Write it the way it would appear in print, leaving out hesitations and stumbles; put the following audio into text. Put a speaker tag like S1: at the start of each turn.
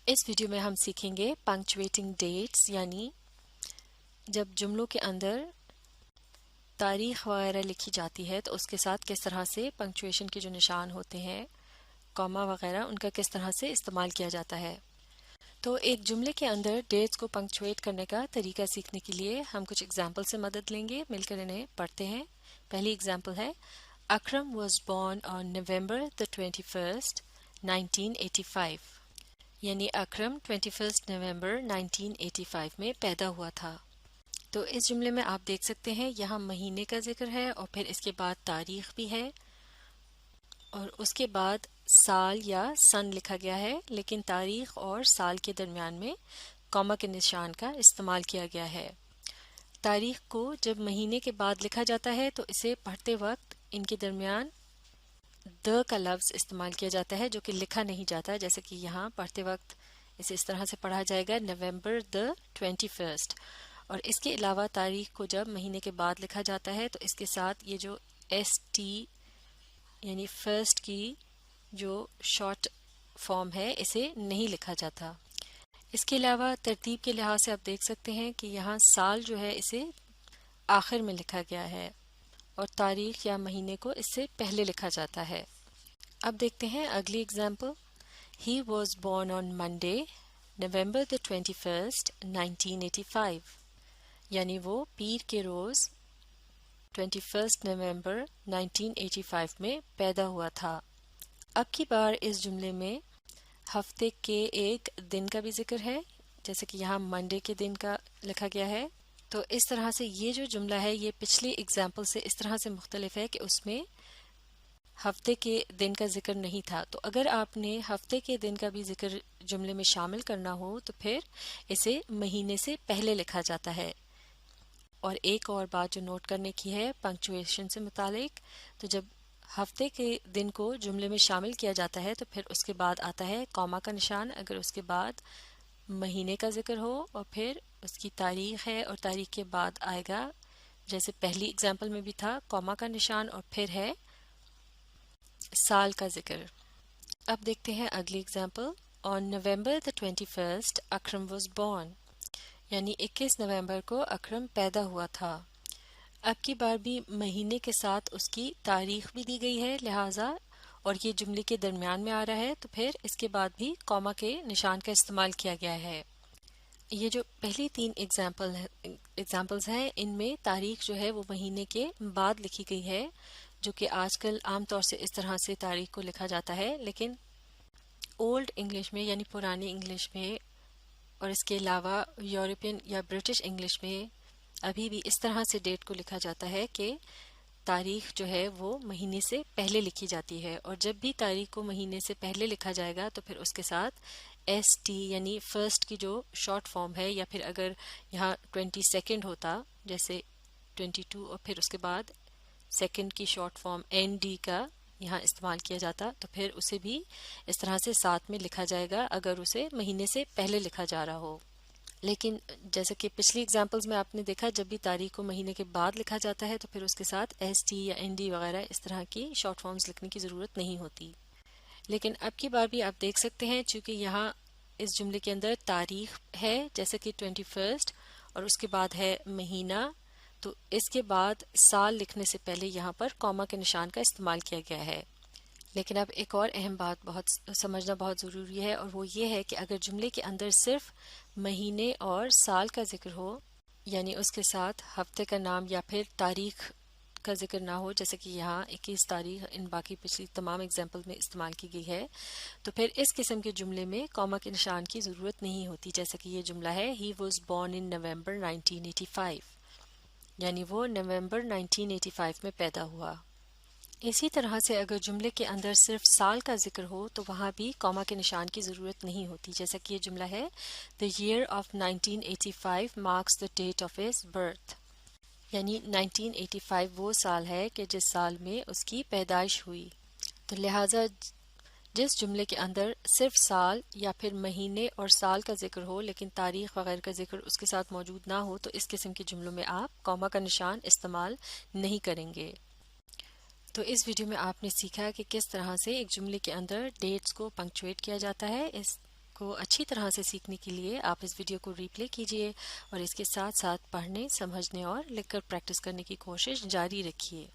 S1: इस वीडियो में हम सीखेंगे पंक्चुएटिंग डेट्स, यानी जब जुमलों के अंदर तारीख वगैरह लिखी जाती है तो उसके साथ किस तरह से पंक्चुएशन के जो निशान होते हैं, कॉमा वगैरह, उनका किस तरह से इस्तेमाल किया जाता है। तो एक जुमले के अंदर डेट्स को पंक्चुएट करने का तरीका सीखने के लिए हम कुछ एग्जाम्पल से मदद लेंगे, मिलकर इन्हें पढ़ते हैं। पहली एग्जाम्पल है, Akram was born on November the 21st 1985, यानी अकरम 21 नवंबर 1985 में पैदा हुआ था। तो इस जुमले में आप देख सकते हैं यहाँ महीने का जिक्र है और फिर इसके बाद तारीख भी है और उसके बाद साल या सन लिखा गया है, लेकिन तारीख और साल के दरमियान में कॉमा के निशान का इस्तेमाल किया गया है। तारीख को जब महीने के बाद लिखा जाता है तो इसे पढ़ते वक्त इनके दरमियान द का लफ्ज़ इस्तेमाल किया जाता है, जो कि लिखा नहीं जाता। जैसे कि यहाँ पढ़ते वक्त इसे इस तरह से पढ़ा जाएगा, नवंबर द 21st। और इसके अलावा तारीख को जब महीने के बाद लिखा जाता है तो इसके साथ ये जो ST यानी फर्स्ट की जो शॉर्ट फॉर्म है, इसे नहीं लिखा जाता। इसके अलावा तरतीब के लिहाज से आप देख सकते हैं कि यहाँ साल जो है इसे आखिर में लिखा गया है और तारीख या महीने को इससे पहले लिखा जाता है। अब देखते हैं अगली example, he was born on Monday November the 21st 1985, यानी वो पीर के रोज़ 21 नवंबर 1985 में पैदा हुआ था। अब की बार इस जुमले में हफ्ते के एक दिन का भी जिक्र है, जैसे कि यहाँ मंडे के दिन का लिखा गया है। तो इस तरह से ये जो जुमला है ये पिछली एग्जाम्पल से इस तरह से मुख्तलिफ है कि उसमें हफ्ते के दिन का जिक्र नहीं था। तो अगर आपने हफ्ते के दिन का भी जिक्र जुमले में शामिल करना हो तो फिर इसे महीने से पहले लिखा जाता है। और एक और बात जो नोट करने की है पंक्चुएशन से मुतालिक, तो जब हफ्ते के दिन को जुमले में शामिल किया जाता है तो फिर उसके बाद आता है कॉमा का निशान, अगर उसके बाद महीने का जिक्र हो और फिर उसकी तारीख है और तारीख के बाद आएगा, जैसे पहली एग्जाम्पल में भी था, कॉमा का निशान और फिर है साल का जिक्र। अब देखते हैं अगली example, on November the 21st Akram was born, यानी 21 नवंबर को अकरम पैदा हुआ था। अब की बार भी महीने के साथ उसकी तारीख भी दी गई है, लिहाजा और ये जुमले के दरमियान में आ रहा है तो फिर इसके बाद भी कॉमा के निशान का इस्तेमाल किया गया है। ये जो पहली तीन एग्जाम्पल्स हैं इनमें तारीख जो है वो महीने के बाद लिखी गई है, जो कि आजकल आमतौर से इस तरह से तारीख को लिखा जाता है, लेकिन ओल्ड इंग्लिश में यानी पुरानी इंग्लिश में और इसके अलावा यूरोपियन या ब्रिटिश इंग्लिश में अभी भी इस तरह से डेट को लिखा जाता है कि तारीख जो है वो महीने से पहले लिखी जाती है। और जब भी तारीख को महीने से पहले लिखा जाएगा तो फिर उसके साथ ST यानी फर्स्ट की जो शॉर्ट फॉर्म है, या फिर अगर यहाँ 22nd होता जैसे 22 और फिर उसके बाद सेकंड की शॉर्ट फॉर्म ND का यहाँ इस्तेमाल किया जाता, तो फिर उसे भी इस तरह से साथ में लिखा जाएगा अगर उसे महीने से पहले लिखा जा रहा हो। लेकिन जैसे कि पिछली एग्जाम्पल्स में आपने देखा, जब भी तारीख को महीने के बाद लिखा जाता है तो फिर उसके साथ ST या ND वगैरह इस तरह की शॉर्ट फॉर्म्स लिखने की ज़रूरत नहीं होती। लेकिन अब की बार भी आप देख सकते हैं, चूँकि यहाँ इस जुमले के अंदर तारीख है जैसे कि 21 और उसके बाद है महीना, तो इसके बाद साल लिखने से पहले यहाँ पर कॉमा के निशान का इस्तेमाल किया गया है। लेकिन अब एक और अहम बात समझना बहुत ज़रूरी है, और वो ये है कि अगर जुमले के अंदर सिर्फ महीने और साल का जिक्र हो, यानी उसके साथ हफ्ते का नाम या फिर तारीख का जिक्र ना हो, जैसे कि यहाँ 21 तारीख इन बाकी पिछली तमाम एग्जाम्पल में इस्तेमाल की गई है, तो फिर इस किस्म के जुमले में कॉमा के निशान की ज़रूरत नहीं होती। जैसे कि ये जुमला है, ही वॉज बॉर्न इन नवंबर 1985, यानी वो नवंबर 1985 में पैदा हुआ। इसी तरह से अगर जुमले के अंदर सिर्फ साल का जिक्र हो तो वहाँ भी कॉमा के निशान की ज़रूरत नहीं होती। जैसा कि ये जुमला है, the year of 1985 marks the date of his birth, यानी 1985 वो साल है कि जिस साल में उसकी पैदाइश हुई। तो लिहाजा जिस जुमले के अंदर सिर्फ साल या फिर महीने और साल का जिक्र हो लेकिन तारीख वगैरह का जिक्र उसके साथ मौजूद ना हो, तो इस किस्म के जुमलों में आप कॉमा का निशान इस्तेमाल नहीं करेंगे। तो इस वीडियो में आपने सीखा कि किस तरह से एक जुमले के अंदर डेट्स को पंक्चुएट किया जाता है। इसको کو اچھی طرح سے سیکھنے کے لیے آپ اس ویڈیو کو ری پلے کیجیے اور اس کے ساتھ ساتھ پڑھنے، سمجھنے اور لکھ کر پریکٹس کرنے کی کوشش جاری رکھیے۔